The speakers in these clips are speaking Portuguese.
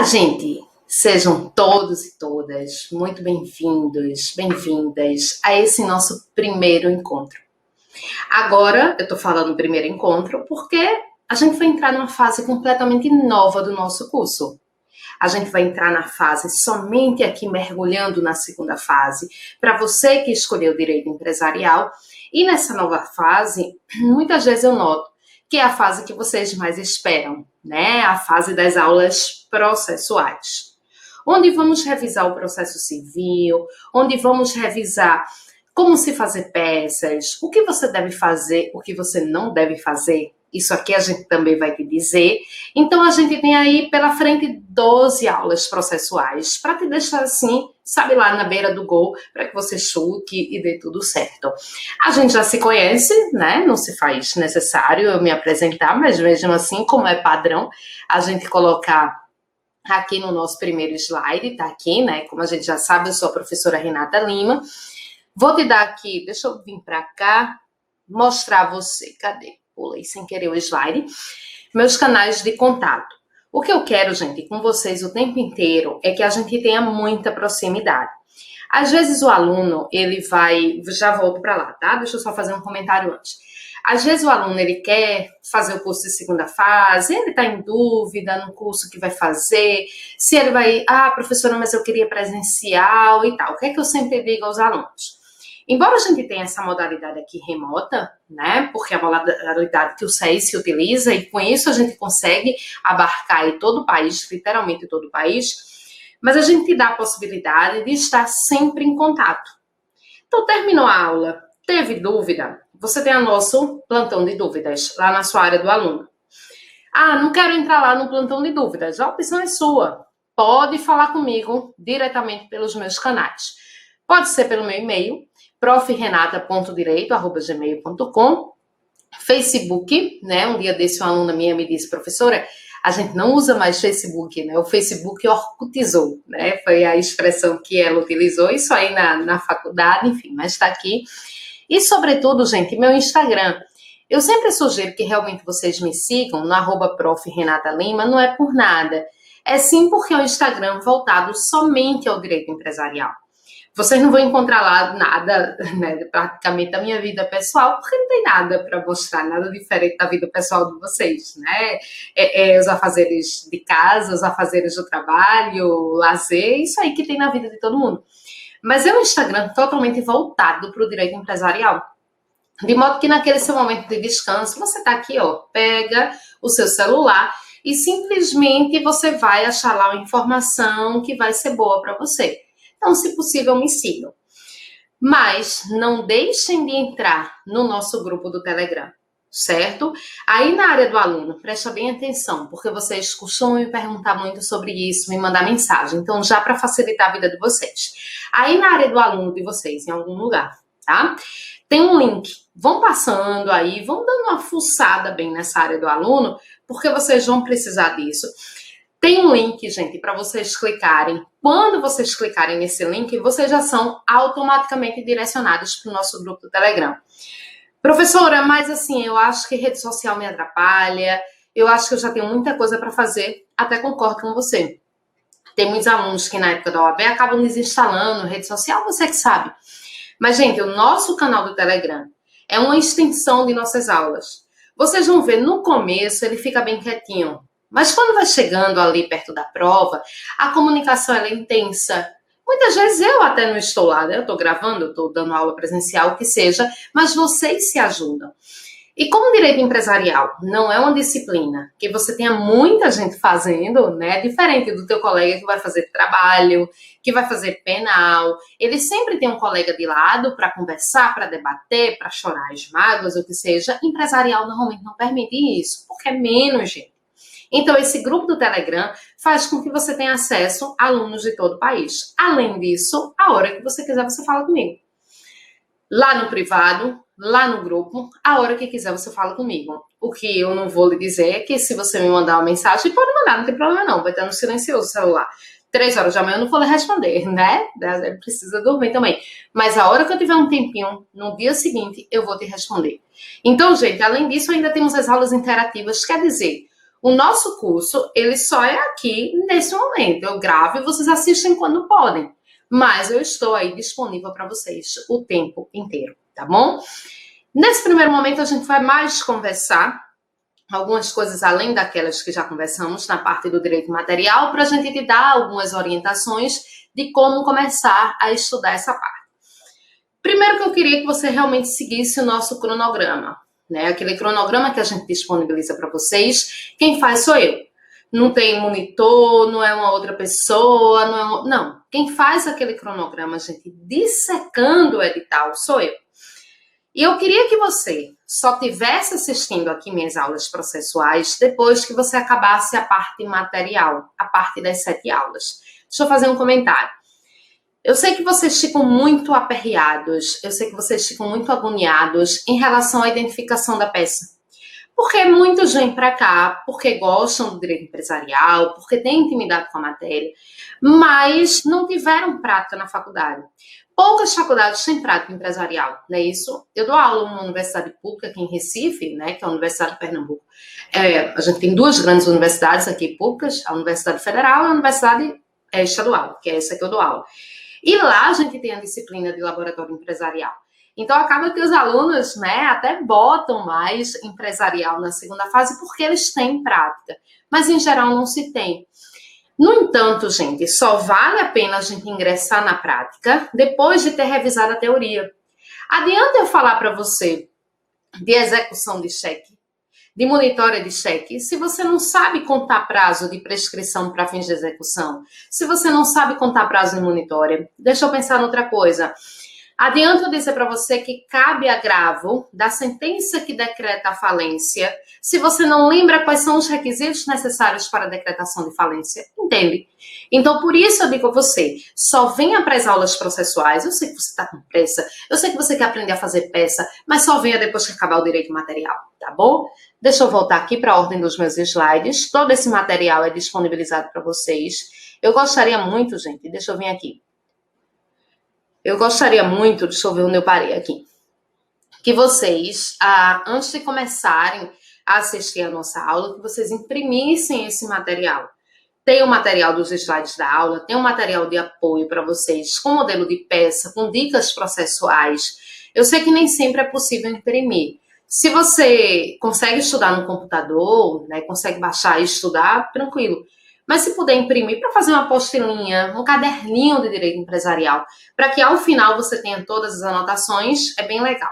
gente, sejam todos e todas muito bem-vindos, bem-vindas a esse nosso primeiro encontro. Agora, eu tô falando primeiro encontro porque a gente vai entrar numa fase completamente nova do nosso curso. A gente vai entrar na fase somente aqui mergulhando na segunda fase, para você que escolheu direito empresarial. E nessa nova fase, muitas vezes eu noto que é a fase que vocês mais esperam, né? A fase das aulas processuais, onde vamos revisar o processo civil, onde vamos revisar como se fazer peças, o que você deve fazer, o que você não deve fazer. Isso aqui a gente também vai te dizer. Então, a gente tem aí pela frente 12 aulas processuais para te deixar assim, sabe, lá na beira do gol, para que você chute e dê tudo certo. A gente já se conhece, né? Não se faz necessário eu me apresentar, mas mesmo assim, como é padrão, a gente colocar aqui no nosso primeiro slide, tá aqui, né? Como a gente já sabe, eu sou a professora Renata Lima. Vou te dar aqui, deixa eu vir para cá, mostrar você, cadê? Pulei sem querer o slide, meus canais de contato. O que eu quero, gente, com vocês o tempo inteiro é que a gente tenha muita proximidade. Às vezes o aluno, ele vai... Já volto para lá, tá? Deixa eu só fazer um comentário antes. Às vezes o aluno, ele quer fazer o curso de segunda fase, ele está em dúvida no curso que vai fazer, se ele vai... Ah, professora, mas eu queria presencial e tal. O que é que eu sempre digo aos alunos? Embora a gente tenha essa modalidade aqui remota, né, porque é a modalidade que o SESI utiliza e com isso a gente consegue abarcar aí todo o país, literalmente todo o país, mas a gente dá a possibilidade de estar sempre em contato. Então, terminou a aula, teve dúvida, você tem o nosso plantão de dúvidas lá na sua área do aluno. Ah, não quero entrar lá no plantão de dúvidas, a opção é sua. Pode falar comigo diretamente pelos meus canais. Pode ser pelo meu e-mail, profrenata.direito@gmail.com, Facebook, né? Um dia desse uma aluna minha me disse, professora, a gente não usa mais Facebook, né? O Facebook orcutizou, né? Foi a expressão que ela utilizou, isso aí na faculdade, enfim, mas está aqui. E, sobretudo, gente, meu Instagram. Eu sempre sugiro que realmente vocês me sigam no @profrenatalima, não é por nada. É sim porque é um Instagram voltado somente ao direito empresarial. Vocês não vão encontrar lá nada, né, praticamente da minha vida pessoal, porque não tem nada para mostrar, nada diferente da vida pessoal de vocês, né? Os afazeres de casa, os afazeres do trabalho, lazer, isso aí que tem na vida de todo mundo. Mas é um Instagram totalmente voltado para o direito empresarial. De modo que naquele seu momento de descanso, você tá aqui, ó, pega o seu celular e simplesmente você vai achar lá uma informação que vai ser boa para você. Então, se possível, me sigam. Mas não deixem de entrar no nosso grupo do Telegram, certo? Aí na área do aluno, presta bem atenção, porque vocês costumam me perguntar muito sobre isso, me mandar mensagem. Então, já para facilitar a vida de vocês. Aí na área do aluno de vocês, em algum lugar, tá? Tem um link. Vão passando aí, vão dando uma fuçada bem nessa área do aluno, porque vocês vão precisar disso. Tem um link, gente, para vocês clicarem. Quando vocês clicarem nesse link, vocês já são automaticamente direcionados para o nosso grupo do Telegram. Professora, mas assim, eu acho que rede social me atrapalha, eu acho que eu já tenho muita coisa para fazer, até concordo com você. Tem muitos alunos que na época da OAB acabam desinstalando rede social, você que sabe. Mas, gente, o nosso canal do Telegram é uma extensão de nossas aulas. Vocês vão ver, no começo ele fica bem quietinho. Mas quando vai chegando ali perto da prova, a comunicação ela é intensa. Muitas vezes eu até não estou lá, né? Eu estou gravando, eu estou dando aula presencial, o que seja, mas vocês se ajudam. E como direito empresarial não é uma disciplina que você tenha muita gente fazendo, né? Diferente do teu colega que vai fazer trabalho, que vai fazer penal, ele sempre tem um colega de lado para conversar, para debater, para chorar as mágoas, o que seja. Empresarial normalmente não permite isso, porque é menos gente. Então, esse grupo do Telegram faz com que você tenha acesso a alunos de todo o país. Além disso, a hora que você quiser, você fala comigo. Lá no privado, lá no grupo, a hora que quiser, você fala comigo. O que eu não vou lhe dizer é que se você me mandar uma mensagem, pode mandar, não tem problema não, vai estar no silencioso o celular. 3 horas da manhã eu não vou lhe responder, né? Ele precisa dormir também. Mas a hora que eu tiver um tempinho, no dia seguinte, eu vou te responder. Então, gente, além disso, ainda temos as aulas interativas, quer dizer... O nosso curso, ele só é aqui nesse momento. Eu gravo e vocês assistem quando podem. Mas eu estou aí disponível para vocês o tempo inteiro, tá bom? Nesse primeiro momento, a gente vai mais conversar algumas coisas além daquelas que já conversamos na parte do direito material, para a gente te dar algumas orientações de como começar a estudar essa parte. Primeiro que eu queria que você realmente seguisse o nosso cronograma, né? Aquele cronograma que a gente disponibiliza para vocês, quem faz sou eu. Não tem monitor, não é uma outra pessoa, não. Quem faz aquele cronograma, gente, dissecando o edital, sou eu. E eu queria que você só tivesse assistindo aqui minhas aulas processuais depois que você acabasse a parte material, a parte das 7 aulas. Deixa eu fazer um comentário. Eu sei que vocês ficam muito aperreados, eu sei que vocês ficam muito agoniados em relação à identificação da peça. Porque muitos vêm para cá porque gostam do direito empresarial, porque têm intimidade com a matéria, mas não tiveram prática na faculdade. Poucas faculdades têm prática empresarial, não é isso? Eu dou aula numa universidade pública aqui em Recife, né, que é a Universidade de Pernambuco. A gente tem 2 grandes universidades aqui públicas, a Universidade Federal e a Universidade Estadual, que é essa que eu dou aula. E lá a gente tem a disciplina de laboratório empresarial. Então, acaba que os alunos, né, até botam mais empresarial na segunda fase porque eles têm prática, mas em geral não se tem. No entanto, gente, só vale a pena a gente ingressar na prática depois de ter revisado a teoria. Adianta eu falar para você de execução de cheque, de monitória de cheque, se você não sabe contar prazo de prescrição para fins de execução, se você não sabe contar prazo de monitória. Deixa eu pensar em outra coisa. Adianta eu dizer para você que cabe agravo da sentença que decreta a falência, se você não lembra quais são os requisitos necessários para a decretação de falência. Entende? Então, por isso eu digo a você, só venha para as aulas processuais. Eu sei que você está com pressa, eu sei que você quer aprender a fazer peça, mas só venha depois que acabar o direito material, tá bom? Deixa eu voltar aqui para a ordem dos meus slides. Todo esse material é disponibilizado para vocês. Eu gostaria muito, gente, deixa eu vir aqui. Eu gostaria muito, deixa eu ver onde eu parei aqui, que vocês, antes de começarem a assistir a nossa aula, que vocês imprimissem esse material. Tem o material dos slides da aula, tem um material de apoio para vocês, com modelo de peça, com dicas processuais. Eu sei que nem sempre é possível imprimir. Se você consegue estudar no computador, né, consegue baixar e estudar, tranquilo. Mas se puder imprimir para fazer uma apostilinha, um caderninho de direito empresarial, para que ao final você tenha todas as anotações, é bem legal.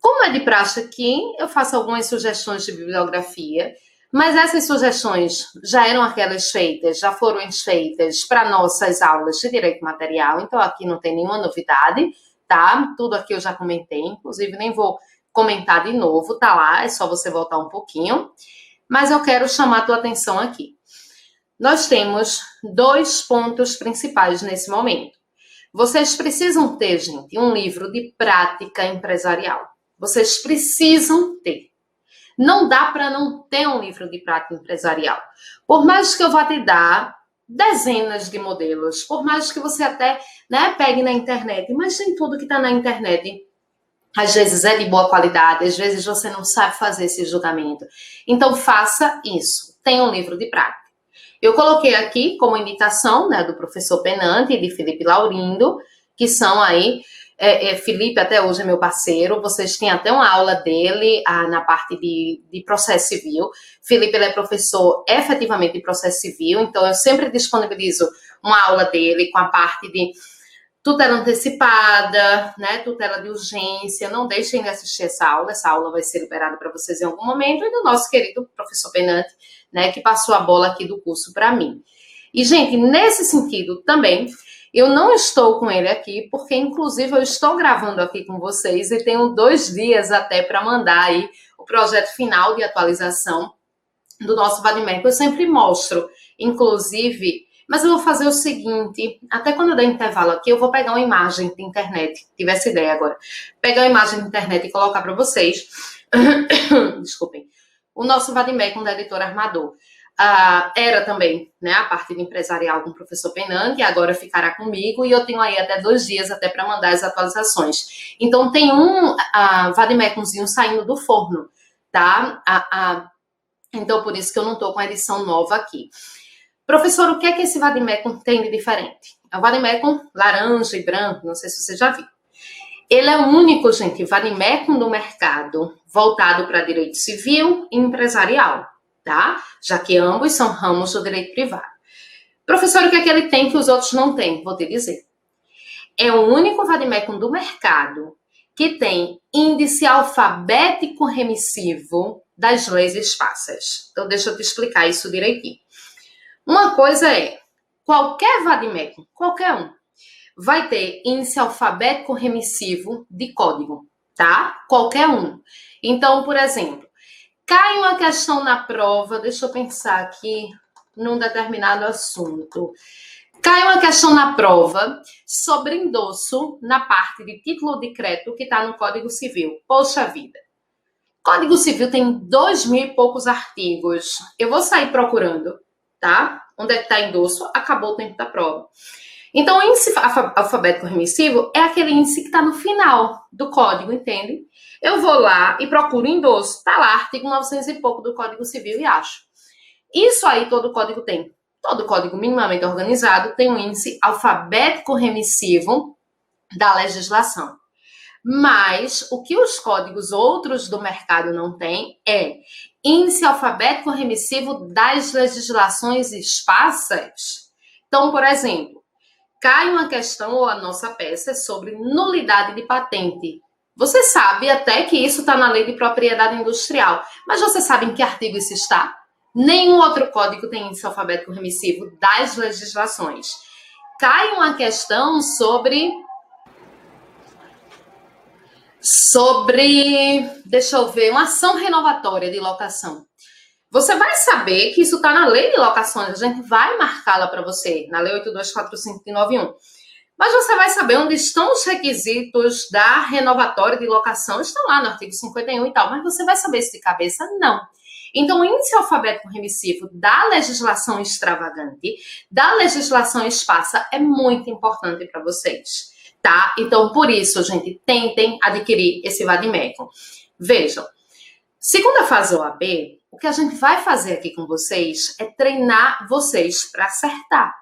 Como é de praxe aqui, eu faço algumas sugestões de bibliografia, mas essas sugestões já eram aquelas feitas, já foram feitas para nossas aulas de direito material, então aqui não tem nenhuma novidade, tá? Tudo aqui eu já comentei, inclusive nem vou comentar de novo, tá lá, é só você voltar um pouquinho. Mas eu quero chamar a tua atenção aqui. Nós temos 2 pontos principais nesse momento. Vocês precisam ter, gente, um livro de prática empresarial. Vocês precisam ter. Não dá para não ter um livro de prática empresarial. Por mais que eu vá te dar dezenas de modelos, por mais que você até, né, pegue na internet, mas nem tudo que está na internet às vezes é de boa qualidade, às vezes você não sabe fazer esse julgamento. Então faça isso. Tenha um livro de prática. Eu coloquei aqui como indicação, né, do professor Penante e de Felipe Laurindo, que são aí, Felipe até hoje é meu parceiro, vocês têm até uma aula dele na parte de processo civil. Felipe, ele é professor efetivamente de processo civil, então eu sempre disponibilizo uma aula dele com a parte de tutela antecipada, né, tutela de urgência. Não deixem de assistir essa aula vai ser liberada para vocês em algum momento, e do nosso querido professor Penante, né, que passou a bola aqui do curso para mim. E, gente, nesse sentido também, eu não estou com ele aqui, porque, inclusive, eu estou gravando aqui com vocês e tenho 2 dias até para mandar aí o projeto final de atualização do nosso Vadimec. Eu sempre mostro, inclusive, mas eu vou fazer o seguinte, até quando eu der intervalo aqui, eu vou pegar uma imagem de internet, tive essa ideia agora, pegar uma imagem de internet e colocar para vocês, desculpem, o nosso Vadimec da editora Armador. Era também, né, a parte de empresarial com o professor Penante, e agora ficará comigo, e eu tenho aí até 2 dias até para mandar as atualizações. Então tem um vademecumzinho saindo do forno, tá? Então, por isso que eu não estou com a edição nova aqui. Professor, o que é que esse vademecum tem de diferente? É um vademecum laranja e branco, não sei se você já viu. Ele é o único, gente, vademecum do mercado voltado para direito civil e empresarial, tá? Já que ambos são ramos do direito privado. Professor, o que é que ele tem que os outros não têm? Vou te dizer. É o único vademecum do mercado que tem índice alfabético remissivo das leis esparsas. Então, deixa eu te explicar isso direitinho. Uma coisa é, qualquer vademecum, qualquer um, vai ter índice alfabético remissivo de código, tá? Qualquer um. Então, por exemplo, cai uma questão na prova, deixa eu pensar aqui num determinado assunto. Cai uma questão na prova sobre endosso na parte de título de crédito que está no Código Civil. Poxa vida. Código Civil tem 2.000 e poucos artigos. Eu vou sair procurando, tá? Onde é que está endosso? Acabou o tempo da prova. Então, o índice alfabético remissivo é aquele índice que está no final do código, entende? Eu vou lá e procuro endosso. Está lá, artigo 900 e pouco do Código Civil e acho. Isso aí todo código tem. Todo código minimamente organizado tem um índice alfabético remissivo da legislação. Mas o que os códigos outros do mercado não têm é índice alfabético remissivo das legislações esparsas. Então, por exemplo, cai uma questão ou a nossa peça é sobre nulidade de patente. Você sabe até que isso está na Lei de Propriedade Industrial, mas você sabe em que artigo isso está? Nenhum outro código tem índice alfabético remissivo das legislações. Cai uma questão sobre, deixa eu ver, uma ação renovatória de locação. Você vai saber que isso está na Lei de Locações, a gente vai marcá-la para você, na Lei 824591. Mas você vai saber onde estão os requisitos da renovatória de locação, estão lá no artigo 51 e tal, mas você vai saber isso de cabeça? Não. Então, o índice alfabético remissivo da legislação extravagante, da legislação esparsa, é muito importante para vocês, tá? Então, por isso, gente, tentem adquirir esse vademecum. Vejam, segunda fase OAB, o que a gente vai fazer aqui com vocês é treinar vocês para acertar.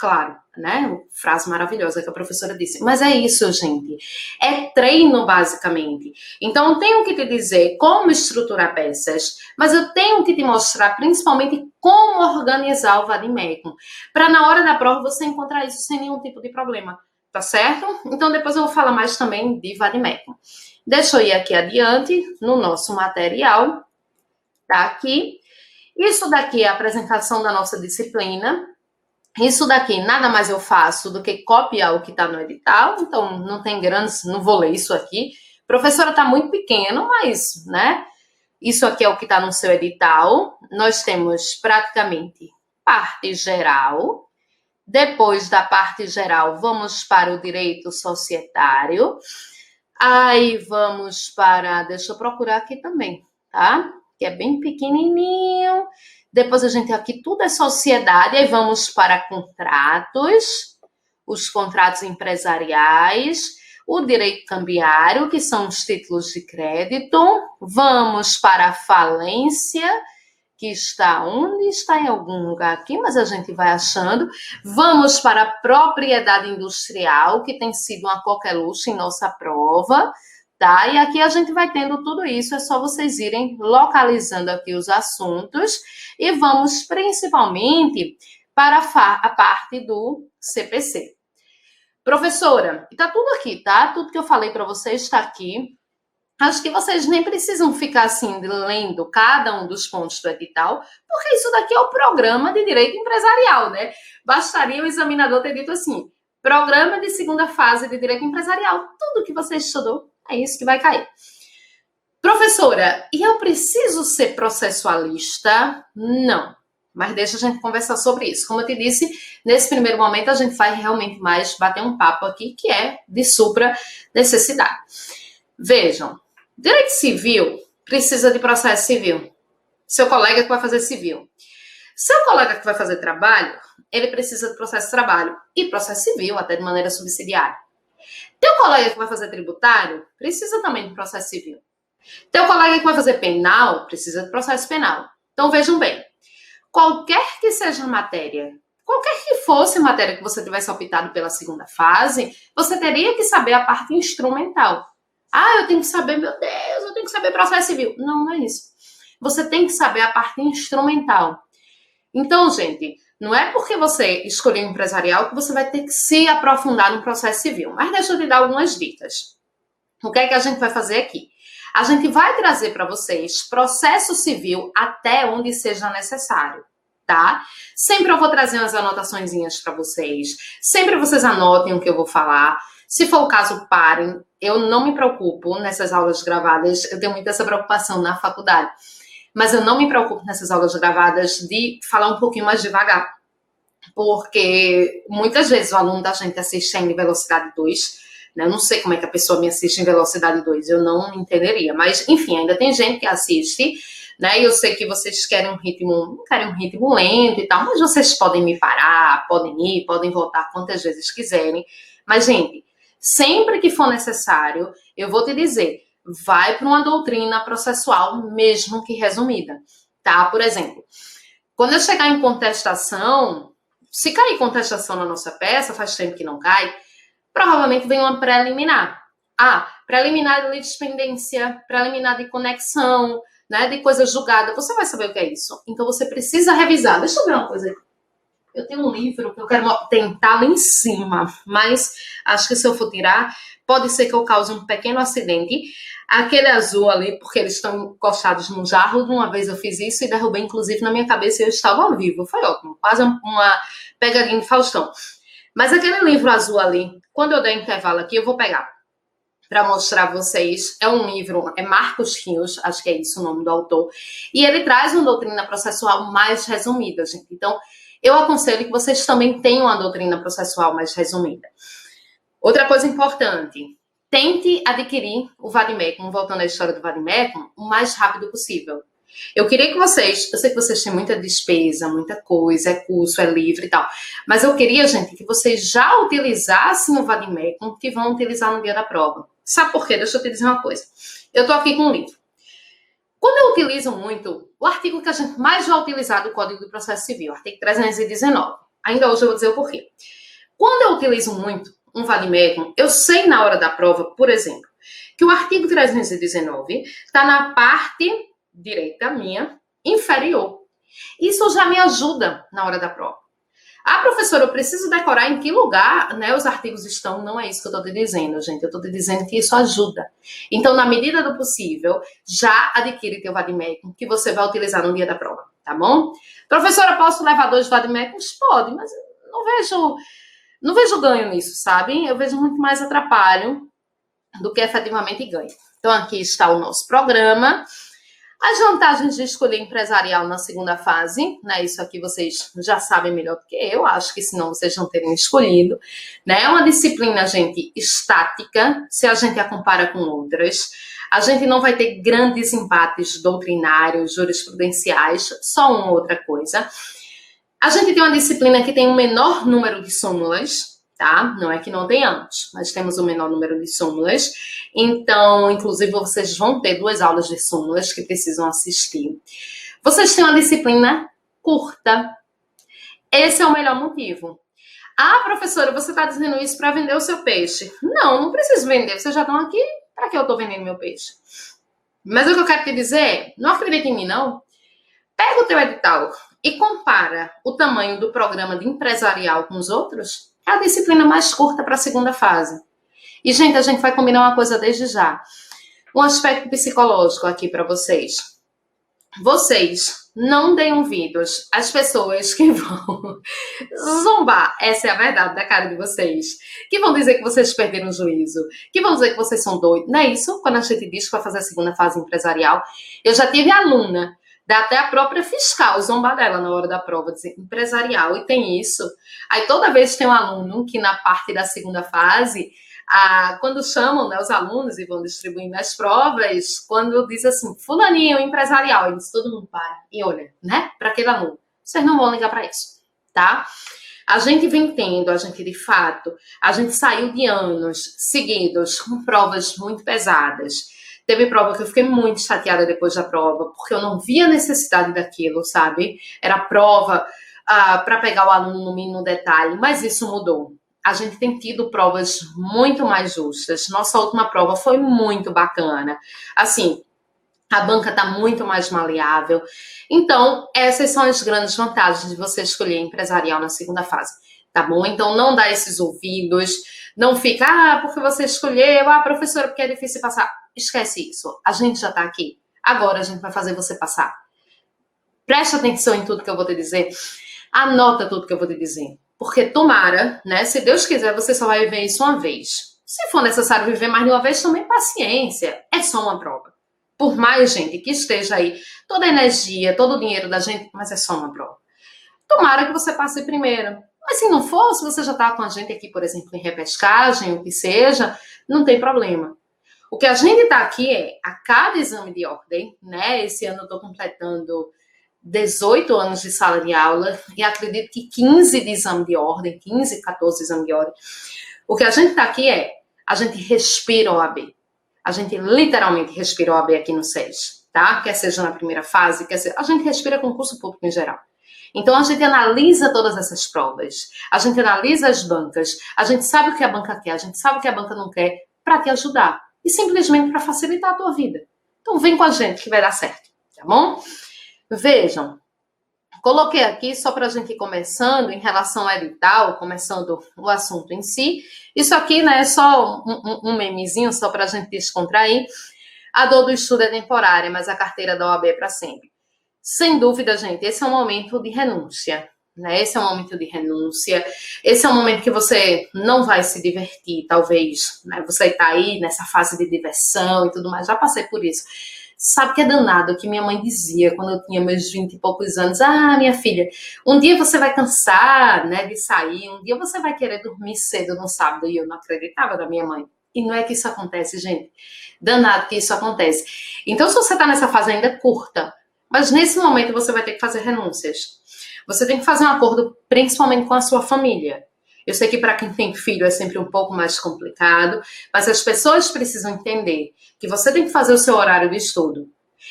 Claro, né? Frase maravilhosa que a professora disse. Mas é isso, gente. É treino, basicamente. Então, eu tenho que te dizer como estruturar peças, mas eu tenho que te mostrar, principalmente, como organizar o vademecum, para na hora da prova você encontrar isso sem nenhum tipo de problema. Tá certo? Então, depois eu vou falar mais também de vademecum. Deixa eu ir aqui adiante, no nosso material. Tá aqui. Isso daqui é a apresentação da nossa disciplina. Isso daqui, nada mais eu faço do que copiar o que está no edital, então não tem grandes, não vou ler isso aqui. Professora, está muito pequeno, mas, né, isso aqui é o que está no seu edital. Nós temos praticamente parte geral. Depois da parte geral, vamos para o direito societário. Aí vamos para, deixa eu procurar aqui também, tá? Que é bem pequenininho. Depois a gente aqui tudo é sociedade, aí vamos para contratos, os contratos empresariais, o direito cambiário, que são os títulos de crédito, vamos para a falência, que está onde? Está em algum lugar aqui, mas a gente vai achando. Vamos para a propriedade industrial, que tem sido uma coqueluche em nossa prova, tá? E aqui a gente vai tendo tudo isso, é só vocês irem localizando aqui os assuntos e vamos principalmente para a parte do CPC. Professora, tá tudo aqui, tá? Tudo que eu falei para vocês está aqui. Acho que vocês nem precisam ficar assim lendo cada um dos pontos do edital, porque isso daqui é o programa de direito empresarial, né? Bastaria o examinador ter dito assim, programa de segunda fase de direito empresarial. Tudo que você estudou é isso que vai cair. Professora, e eu preciso ser processualista? Não. Mas deixa a gente conversar sobre isso. Como eu te disse, nesse primeiro momento a gente vai realmente mais bater um papo aqui, que é de supra necessidade. Vejam, direito civil precisa de processo civil. Seu colega que vai fazer civil. Seu colega que vai fazer trabalho, ele precisa de processo de trabalho e processo civil, até de maneira subsidiária. Teu colega que vai fazer tributário, precisa também de processo civil. Teu colega que vai fazer penal, precisa de processo penal. Então, vejam bem, qualquer que seja a matéria, qualquer que fosse a matéria que você tivesse optado pela segunda fase, você teria que saber a parte instrumental. Ah, eu tenho que saber, meu Deus, eu tenho que saber processo civil. Não, não é isso. Você tem que saber a parte instrumental. Então, gente, não é porque você escolheu empresarial que você vai ter que se aprofundar no processo civil. Mas deixa eu te dar algumas dicas. O que é que a gente vai fazer aqui? A gente vai trazer para vocês processo civil até onde seja necessário, tá? Sempre eu vou trazer umas anotaçõezinhas para vocês. Sempre vocês anotem o que eu vou falar. Se for o caso, parem. Eu não me preocupo nessas aulas gravadas. Eu tenho muita essa preocupação na faculdade. Mas eu não me preocupo nessas aulas gravadas de falar um pouquinho mais devagar. Porque muitas vezes o aluno da gente assiste em velocidade 2, né? Eu não sei como é que a pessoa me assiste em velocidade 2, eu não entenderia. Mas, enfim, ainda tem gente que assiste, né? E eu sei que vocês querem um ritmo lento e tal, mas vocês podem me parar, podem ir, podem voltar quantas vezes quiserem. Mas, gente, sempre que for necessário, eu vou te dizer, vai para uma doutrina processual, mesmo que resumida, tá? Por exemplo, quando eu chegar em contestação, se cair contestação na nossa peça, faz tempo que não cai, provavelmente vem uma preliminar. Preliminar de litispendência, preliminar de conexão, né, de coisa julgada. Você vai saber o que é isso. Então, você precisa revisar. Deixa eu ver uma coisa aqui. Eu tenho um livro que eu quero tentar lá em cima, mas acho que se eu for tirar, pode ser que eu cause um pequeno acidente. Aquele azul ali, porque eles estão encostados no jarro. De uma vez eu fiz isso e derrubei, inclusive, na minha cabeça e eu estava ao vivo. Foi ótimo, quase uma pegadinha de Faustão. Mas aquele livro azul ali, quando eu der intervalo aqui, eu vou pegar para mostrar a vocês. É um livro, é Marcos Rios, acho que é isso o nome do autor. E ele traz uma doutrina processual mais resumida, gente. Então, eu aconselho que vocês também tenham uma doutrina processual mais resumida. Outra coisa importante, tente adquirir o Vademecum, voltando à história do Vademecum, o mais rápido possível. Eu queria que vocês, eu sei que vocês têm muita despesa, muita coisa, é curso, é livro e tal, mas eu queria, gente, que vocês já utilizassem o Vademecum que vão utilizar no dia da prova. Sabe por quê? Deixa eu te dizer uma coisa. Eu tô aqui com um livro. Quando eu utilizo muito, o artigo que a gente mais vai utilizar do Código do Processo Civil, artigo 319. Ainda hoje eu vou dizer o porquê. Quando eu utilizo muito um Vademecum, eu sei na hora da prova, por exemplo, que o artigo 319 está na parte direita minha, inferior. Isso já me ajuda na hora da prova. Professora, eu preciso decorar em que lugar, né, os artigos estão. Não é isso que eu estou te dizendo, gente. Eu estou te dizendo que isso ajuda. Então, na medida do possível, já adquire teu Vademecum que você vai utilizar no dia da prova, tá bom? Professora, posso levar 2 Vademecums? Pode, mas não vejo ganho nisso, sabe? Eu vejo muito mais atrapalho do que efetivamente ganho. Então, aqui está o nosso programa. As vantagens de escolher empresarial na segunda fase, né? Isso aqui vocês já sabem melhor do que eu, acho que senão vocês não teriam escolhido, né? É uma disciplina, gente, estática, se a gente a compara com outras. A gente não vai ter grandes empates doutrinários, jurisprudenciais, só uma outra coisa. A gente tem uma disciplina que tem um menor número de súmulas, tá? Não é que não tenhamos, mas temos um menor número de súmulas. Então, inclusive, vocês vão ter 2 aulas de súmulas que precisam assistir. Vocês têm uma disciplina curta. Esse é o melhor motivo. Professora, você está dizendo isso para vender o seu peixe. Não preciso vender. Vocês já estão aqui. Para que eu estou vendendo meu peixe? Mas o que eu quero te dizer é, não acredita em mim, não? Pega o teu edital e compara o tamanho do programa de empresarial com os outros. É a disciplina mais curta para a segunda fase. E, gente, a gente vai combinar uma coisa desde já. Um aspecto psicológico aqui para vocês. Vocês não deem ouvidos às pessoas que vão zombar, essa é a verdade da cara de vocês, que vão dizer que vocês perderam o juízo, que vão dizer que vocês são doidos. Não é isso? Quando a gente diz que vai fazer a segunda fase empresarial, eu já tive aluna, até a própria fiscal zombar dela na hora da prova, dizer empresarial, e tem isso. Aí toda vez tem um aluno que na parte da segunda fase, quando chamam, né, os alunos e vão distribuindo as provas, quando diz assim, fulaninho, empresarial, eles todo mundo para e olha, né, para aquele aluno. Vocês não vão ligar para isso, tá? A gente vem tendo, a gente de fato, a gente saiu de anos seguidos com provas muito pesadas. Teve prova que eu fiquei muito chateada depois da prova, porque eu não via necessidade daquilo, sabe? Era prova para pegar o aluno no mínimo detalhe, mas isso mudou. A gente tem tido provas muito mais justas. Nossa última prova foi muito bacana. Assim, a banca está muito mais maleável. Então, essas são as grandes vantagens de você escolher empresarial na segunda fase, tá bom? Então, não dá esses ouvidos, não fica, porque você escolheu, professora, porque é difícil passar. Esquece isso, a gente já está aqui. Agora a gente vai fazer você passar. Preste atenção em tudo que eu vou te dizer. Anota tudo que eu vou te dizer. Porque tomara, né? Se Deus quiser, você só vai viver isso uma vez. Se for necessário viver mais de uma vez, também paciência. É só uma prova. Por mais, gente, que esteja aí toda a energia, todo o dinheiro da gente, mas é só uma prova. Tomara que você passe primeiro. Mas se não for, se você já está com a gente aqui, por exemplo, em repescagem, o que seja, não tem problema. O que a gente está aqui é, a cada exame de ordem, né? Esse ano eu estou completando 18 anos de sala de aula e acredito que 15 de exame de ordem, 15, 14 exame de ordem. O que a gente está aqui é, a gente respira OAB. A gente literalmente respira OAB aqui no SES, tá? Quer seja na primeira fase, quer seja... A gente respira concurso público em geral. Então, a gente analisa todas essas provas, a gente analisa as bancas, a gente sabe o que a banca quer, a gente sabe o que a banca não quer para te ajudar e simplesmente para facilitar a tua vida. Então, vem com a gente que vai dar certo, tá bom? Vejam, coloquei aqui só para a gente ir começando em relação ao edital, começando o assunto em si. Isso aqui, né, é só um memezinho, só para a gente descontrair. A dor do estudo é temporária, mas a carteira da OAB é para sempre. Sem dúvida, gente, esse é um momento de renúncia, né? Esse é um momento de renúncia, esse é um momento que você não vai se divertir, talvez, né? Você está aí nessa fase de diversão e tudo mais, já passei por isso. Sabe que é danado, que minha mãe dizia quando eu tinha meus 20 e poucos anos, minha filha, um dia você vai cansar, né, de sair, um dia você vai querer dormir cedo no sábado, e eu não acreditava da minha mãe. E não é que isso acontece, gente. Danado que isso acontece. Então, se você está nessa fase ainda curta, mas nesse momento você vai ter que fazer renúncias. Você tem que fazer um acordo principalmente com a sua família. Eu sei que para quem tem filho é sempre um pouco mais complicado, mas as pessoas precisam entender que você tem que fazer o seu horário de estudo.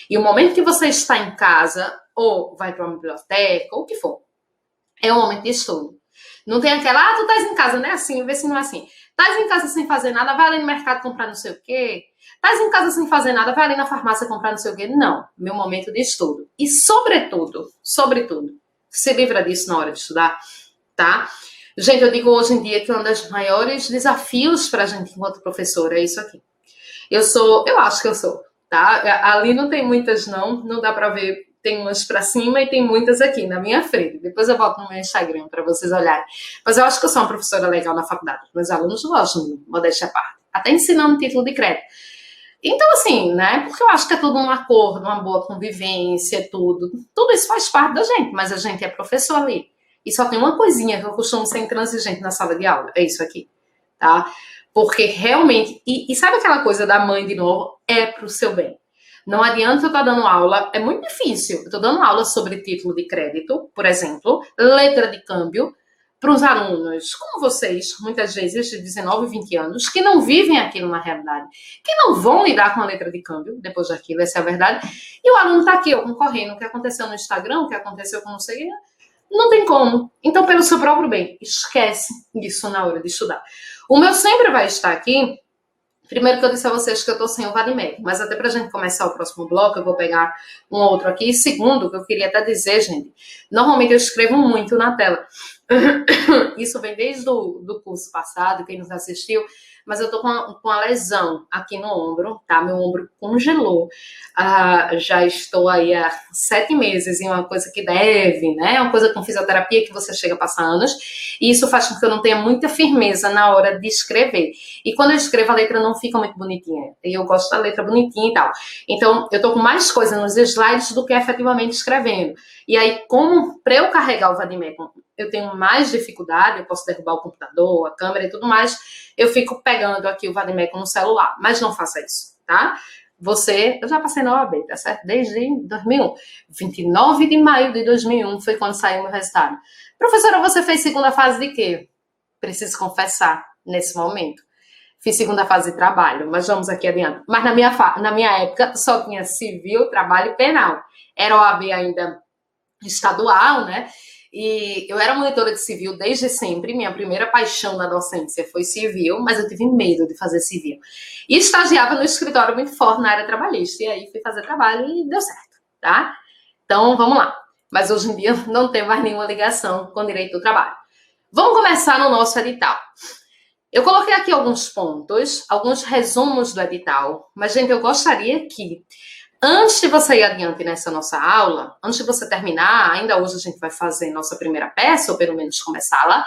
E o momento que você está em casa, ou vai para uma biblioteca, ou o que for, é o momento de estudo. Não tem aquela, tu estás em casa, não é assim, vê se não é assim. Estás em casa sem fazer nada, vai ali no mercado comprar não sei o quê. Estás em casa sem fazer nada, vai ali na farmácia comprar não sei o quê. Não, meu momento de estudo. E sobretudo, se livra disso na hora de estudar, tá? Gente, eu digo hoje em dia que um dos maiores desafios para a gente enquanto professora é isso aqui. Eu acho que eu sou, tá? Ali não tem muitas não dá para ver, tem umas para cima e tem muitas aqui na minha frente. Depois eu volto no meu Instagram para vocês olharem. Mas eu acho que eu sou uma professora legal na faculdade. Meus alunos gostam de modéstia à parte. Até ensinando título de crédito. Então, assim, né? Porque eu acho que é tudo um acordo, uma boa convivência, tudo. Tudo isso faz parte da gente, mas a gente é professor ali. E só tem uma coisinha que eu costumo ser intransigente na sala de aula. É isso aqui, tá? Porque realmente... E sabe aquela coisa da mãe, de novo? É pro seu bem. Não adianta eu estar dando aula... É muito difícil. Eu estou dando aula sobre título de crédito, por exemplo, letra de câmbio, para os alunos, como vocês, muitas vezes de 19, 20 anos, que não vivem aquilo na realidade, que não vão lidar com a letra de câmbio depois daquilo, essa é a verdade, e o aluno está aqui, concorrendo, o que aconteceu no Instagram, o que aconteceu com não sei, não tem como. Então, pelo seu próprio bem, esquece disso na hora de estudar. O meu sempre vai estar aqui. Primeiro que eu disse a vocês que eu estou sem o Vadimec, mas até para a gente começar o próximo bloco, eu vou pegar um outro aqui. E segundo, que eu queria até dizer, gente, normalmente eu escrevo muito na tela. Isso vem desde o curso passado, quem nos assistiu, mas eu tô com a lesão aqui no ombro, tá? Meu ombro congelou. Já estou aí há 7 meses em uma coisa que deve, né? É uma coisa com fisioterapia que você chega a passar anos, e isso faz com que eu não tenha muita firmeza na hora de escrever. E quando eu escrevo, a letra não fica muito bonitinha. E eu gosto da letra bonitinha e tal. Então, eu tô com mais coisa nos slides do que efetivamente escrevendo. E aí, como para eu carregar o Vadimecum, eu tenho mais dificuldade, eu posso derrubar o computador, a câmera e tudo mais, eu fico pegando aqui o Vadimecum no celular. Mas não faça isso, tá? Eu já passei na OAB, tá certo? Desde 2001. 29 de maio de 2001 foi quando saiu o meu resultado. Professora, você fez segunda fase de quê? Preciso confessar, nesse momento. Fiz segunda fase de trabalho, mas vamos aqui adiante. Mas na minha época só tinha civil, trabalho e penal. Era OAB ainda estadual, né? E eu era monitora de civil desde sempre. Minha primeira paixão na docência foi civil, mas eu tive medo de fazer civil. E estagiava no escritório muito forte na área trabalhista. E aí fui fazer trabalho e deu certo, tá? Então, vamos lá. Mas hoje em dia não tem mais nenhuma ligação com o direito do trabalho. Vamos começar no nosso edital. Eu coloquei aqui alguns pontos, alguns resumos do edital. Mas, gente, eu gostaria que antes de você ir adiante nessa nossa aula, antes de você terminar, ainda hoje a gente vai fazer nossa primeira peça, ou pelo menos começá-la,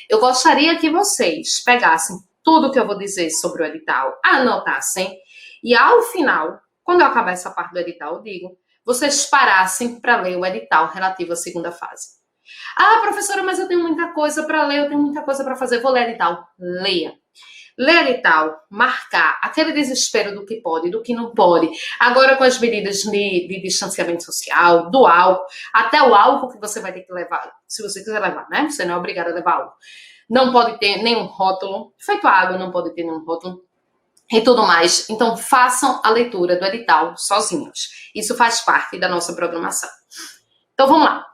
eu gostaria que vocês pegassem tudo que eu vou dizer sobre o edital, anotassem, e ao final, quando eu acabar essa parte do edital, eu digo, vocês parassem para ler o edital relativo à segunda fase. Ah, professora, mas eu tenho muita coisa para ler, eu tenho muita coisa para fazer, vou ler edital. Leia. Ler e tal, marcar, aquele desespero do que pode, do que não pode. Agora com as medidas de distanciamento social, do álcool, até o álcool que você vai ter que levar, se você quiser levar, né? Você não é obrigado a levar álcool. Não pode ter nenhum rótulo, feito água, não pode ter nenhum rótulo e tudo mais. Então façam a leitura do edital sozinhos. Isso faz parte da nossa programação. Então vamos lá.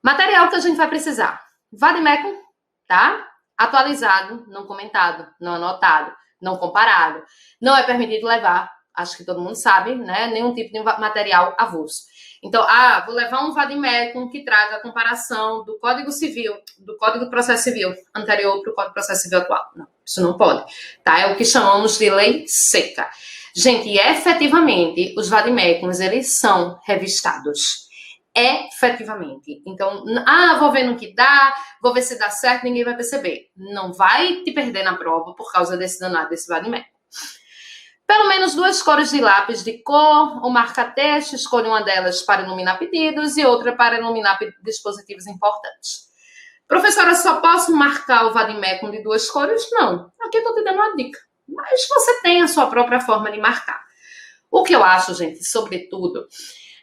Material que a gente vai precisar. Vadimécum, tá? Atualizado, não comentado, não anotado, não comparado. Não é permitido levar, acho que todo mundo sabe, né? Nenhum tipo de material avulso. Então, vou levar um vadimécum que traga a comparação do Código Civil, do Código de Processo Civil anterior para o Código de Processo Civil atual. Não, isso não pode, tá? É o que chamamos de lei seca. Gente, e efetivamente, os vadimécums, eles são revistados. Efetivamente. Então, vou ver no que dá, vou ver se dá certo, ninguém vai perceber. Não vai te perder na prova por causa desse danado, desse vadimécum. Pelo menos 2 cores de lápis de cor ou marca-texto, escolha uma delas para iluminar pedidos e outra para iluminar dispositivos importantes. Professora, só posso marcar o vadimécum de 2 cores? Não. Aqui eu estou te dando uma dica. Mas você tem a sua própria forma de marcar. O que eu acho, gente, sobretudo,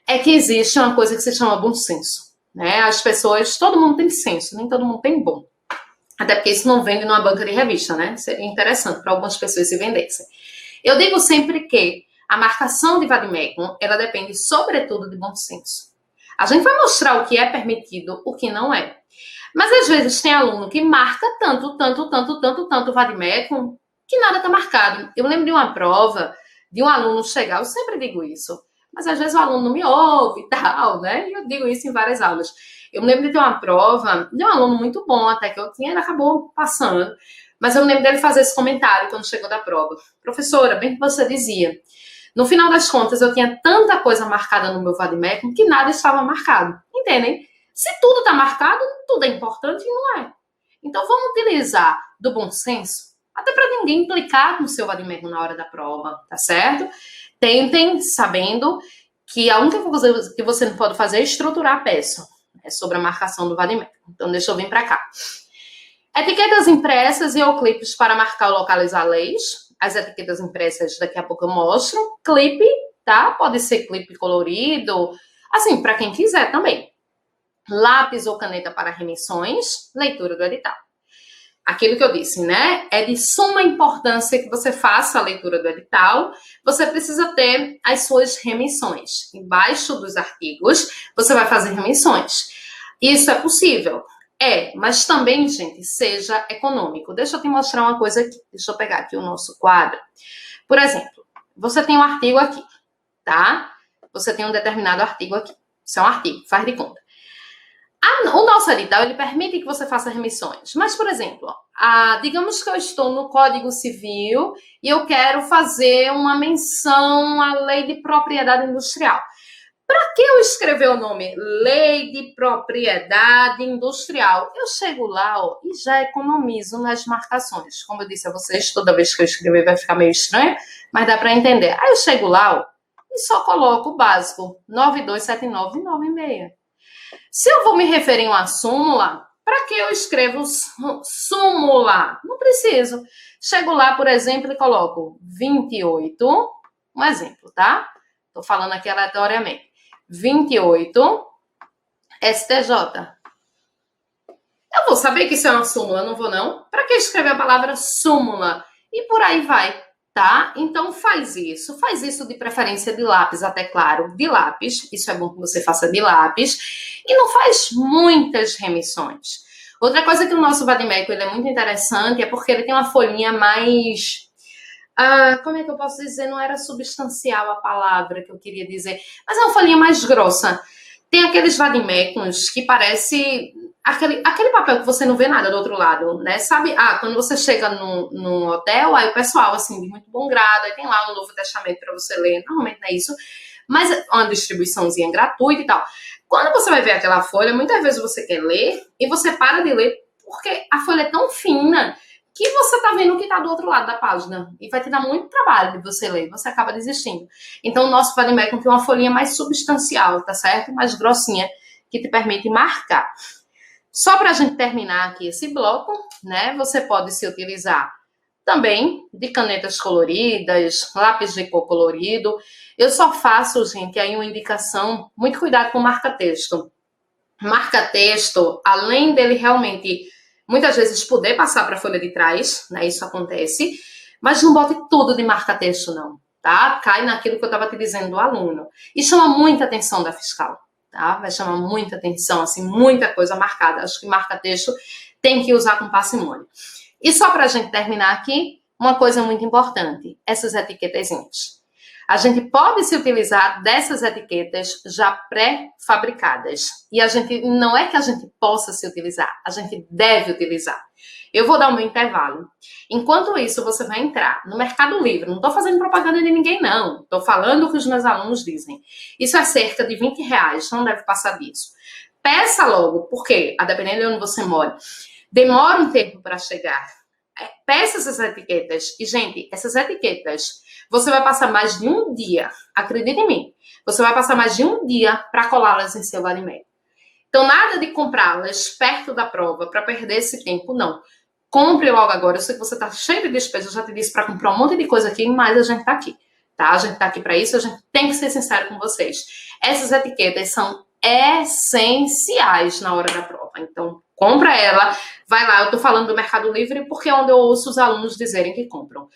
é que existe uma coisa que se chama bom senso, né? As pessoas, todo mundo tem senso, nem todo mundo tem bom. Até porque isso não vende numa banca de revista, né? Seria interessante para algumas pessoas se vendessem. Eu digo sempre que a marcação de vadimécum, ela depende sobretudo de bom senso. A gente vai mostrar o que é permitido, o que não é. Mas às vezes tem aluno que marca tanto vadimécum, que nada está marcado. Eu lembro de uma prova, de um aluno chegar, eu sempre digo isso, mas às vezes o aluno não me ouve e tal, né? E eu digo isso em várias aulas. Eu me lembro de ter uma prova de um aluno muito bom, até que eu tinha, ele acabou passando. Mas eu me lembro dele fazer esse comentário quando chegou da prova. Professora, bem que você dizia, no final das contas eu tinha tanta coisa marcada no meu vadimécum que nada estava marcado. Entendem? Se tudo está marcado, tudo é importante e não é. Então vamos utilizar do bom senso, até para ninguém implicar no seu vadimécum na hora da prova, tá certo? Tentem sabendo que a única coisa que você não pode fazer é estruturar a peça, né, sobre a marcação do vadimécum. Então, deixa eu vir para cá. Etiquetas impressas e ou clipes para marcar ou localizar leis. As etiquetas impressas daqui a pouco eu mostro. Clipe, tá? Pode ser clipe colorido, assim, para quem quiser também. Lápis ou caneta para remissões. Leitura do edital. Aquilo que eu disse, né? É de suma importância que você faça a leitura do edital. Você precisa ter as suas remissões. Embaixo dos artigos, você vai fazer remissões. Isso é possível? É, mas também, gente, seja econômico. Deixa eu te mostrar uma coisa aqui. Deixa eu pegar aqui o nosso quadro. Por exemplo, você tem um artigo aqui, tá? Você tem um determinado artigo aqui. Isso é um artigo, faz de conta. O nosso edital, ele permite que você faça remissões. Mas, por exemplo, digamos que eu estou no Código Civil e eu quero fazer uma menção à Lei de Propriedade Industrial. Para que eu escrever o nome Lei de Propriedade Industrial? Eu chego lá, e já economizo nas marcações. Como eu disse a vocês, toda vez que eu escrever vai ficar meio estranho, mas dá para entender. Aí eu chego lá, e só coloco o básico, 9279 e 96. Se eu vou me referir a uma súmula, para que eu escrevo súmula? Não preciso. Chego lá, por exemplo, e coloco 28, um exemplo, tá? Estou falando aqui aleatoriamente. 28, STJ. Eu vou saber que isso é uma súmula, não vou não? Para que escrever a palavra súmula? e por aí vai, tá? Então faz isso de preferência de lápis, até claro, de lápis, isso é bom que você faça de lápis, e não faz muitas remissões. Outra coisa que o nosso vadimécum ele é muito interessante é porque ele tem uma folhinha mais... como é que eu posso dizer? Não era substancial a palavra que eu queria dizer, mas é uma folhinha mais grossa. Tem aqueles vadimecums que parece aquele papel que você não vê nada do outro lado, né? Sabe? Quando você chega no hotel, aí o pessoal, assim, de muito bom grado, aí tem lá um Novo Testamento para você ler, normalmente não é isso, mas é uma distribuiçãozinha gratuita e tal. Quando você vai ver aquela folha, muitas vezes você quer ler e você para de ler porque a folha é tão fina que você tá vendo o que tá do outro lado da página e vai te dar muito trabalho de você ler, você acaba desistindo. Então o nosso vademecum tem uma folhinha mais substancial, tá certo? Mais grossinha, que te permite marcar. Só pra gente terminar aqui esse bloco, né? Você pode se utilizar também de canetas coloridas, lápis de cor colorido. Eu só faço, gente, aí uma indicação, muito cuidado com marca-texto. Marca-texto, além dele realmente muitas vezes poder passar para a folha de trás, né? Isso acontece, mas não bote tudo de marca-texto, não, tá? Cai naquilo que eu estava te dizendo do aluno. E chama muita atenção da fiscal, tá? Vai chamar muita atenção, assim, muita coisa marcada. Acho que marca-texto tem que usar com parcimônia. E só para a gente terminar aqui, uma coisa muito importante: essas etiquetazinhas. A gente pode se utilizar dessas etiquetas já pré-fabricadas. E a gente não é que a gente possa se utilizar, a gente deve utilizar. Eu vou dar o meu intervalo. Enquanto isso, você vai entrar no Mercado Livre. Não estou fazendo propaganda de ninguém, não. Estou falando o que os meus alunos dizem. Isso é cerca de R$20, não deve passar disso. Peça logo, porque, a dependendo de onde você mora, demora um tempo para chegar. Peça essas etiquetas. E, gente, essas etiquetas, você vai passar mais de um dia, acredite em mim, você vai passar mais de um dia para colá-las em seu vademecum. Então, nada de comprá-las perto da prova para perder esse tempo, não. Compre logo agora. Eu sei que você está cheio de despesa, eu já te disse para comprar um monte de coisa aqui, mas a gente está aqui, tá? A gente está aqui para isso, a gente tem que ser sincero com vocês. Essas etiquetas são essenciais na hora da prova. Então, compra ela, vai lá. Eu tô falando do Mercado Livre porque é onde eu ouço os alunos dizerem que compram.